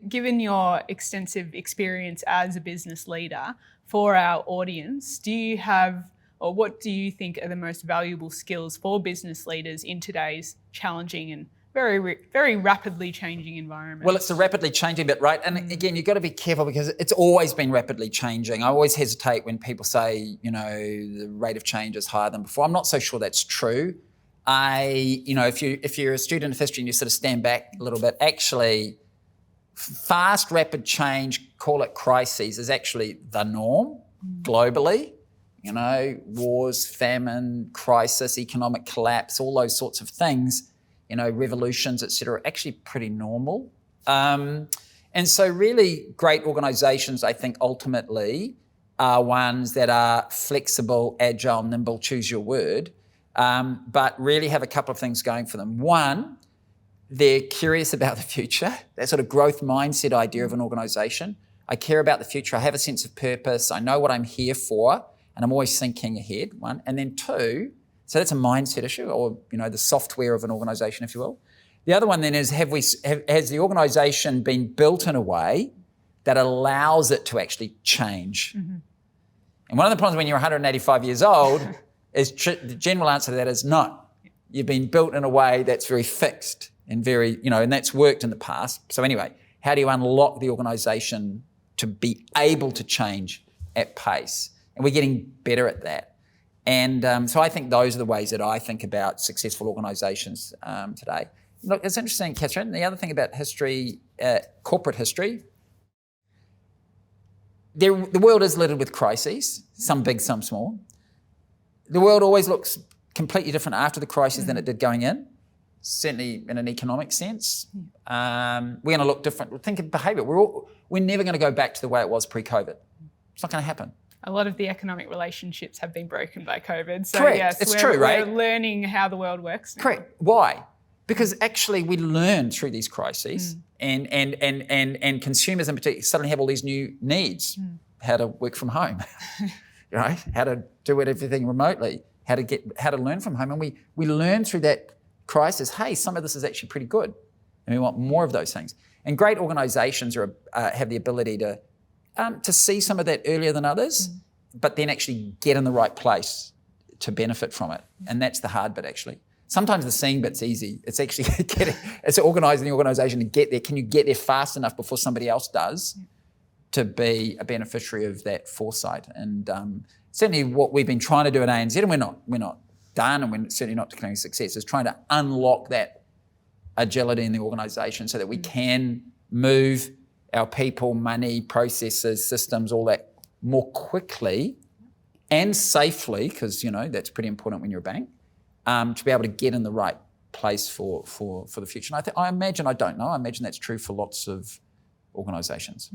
Given your extensive experience as a business leader, for our audience, do you have, or what do you think are the most valuable skills for business leaders in today's challenging and very rapidly changing environment? Well, it's a rapidly changing bit, right? And again, you've got to be careful because it's always been rapidly changing. I always hesitate when people say, the rate of change is higher than before. I'm not so sure that's true. If you're a student of history and you sort of stand back a little bit, actually, fast, rapid change, call it crises, is actually the norm globally. Wars, famine, crisis, economic collapse, all those sorts of things, revolutions, et cetera, are actually pretty normal. And so really great organisations, I think, ultimately are ones that are flexible, agile, nimble, choose your word, but really have a couple of things going for them. One, they're curious about the future, that sort of growth mindset idea of an organisation. I care about the future. I have a sense of purpose. I know what I'm here for, and I'm always thinking ahead, one. And then two, so that's a mindset issue, or the software of an organisation, if you will. The other one then is, has the organisation been built in a way that allows it to actually change? Mm-hmm. And one of the problems when you're 185 years old is the general answer to that is no. You've been built in a way that's very fixed and very, and that's worked in the past. So anyway, how do you unlock the organisation to be able to change at pace? And we're getting better at that. And so I think those are the ways that I think about successful organisations today. Look, it's interesting, Catherine, the other thing about history, corporate history, the world is littered with crises, some big, some small. The world always looks completely different after the crisis than it did going in, certainly in an economic sense. We're going to look different. Think of behaviour. We're never going to go back to the way it was pre-COVID. It's not going to happen. A lot of the economic relationships have been broken by COVID. So correct. Yes, it's true, right? We're learning how the world works now. Correct. Why? Because actually we learn through these crises and consumers in particular suddenly have all these new needs. How to work from home, right? How to do everything remotely, how to learn from home. And we learn through that crisis, hey, some of this is actually pretty good. And we want more of those things. And great organisations have the ability to see some of that earlier than others, but then actually get in the right place to benefit from it. And that's the hard bit, actually. Sometimes the seeing bit's easy. It's actually it's organising the organisation to get there. Can you get there fast enough before somebody else does to be a beneficiary of that foresight? And certainly what we've been trying to do at ANZ, and we're not done, and we're certainly not declaring success, is trying to unlock that agility in the organisation so that we can move our people, money, processes, systems, all that more quickly and safely, because that's pretty important when you're a bank, to be able to get in the right place for the future. And I imagine that's true for lots of organisations.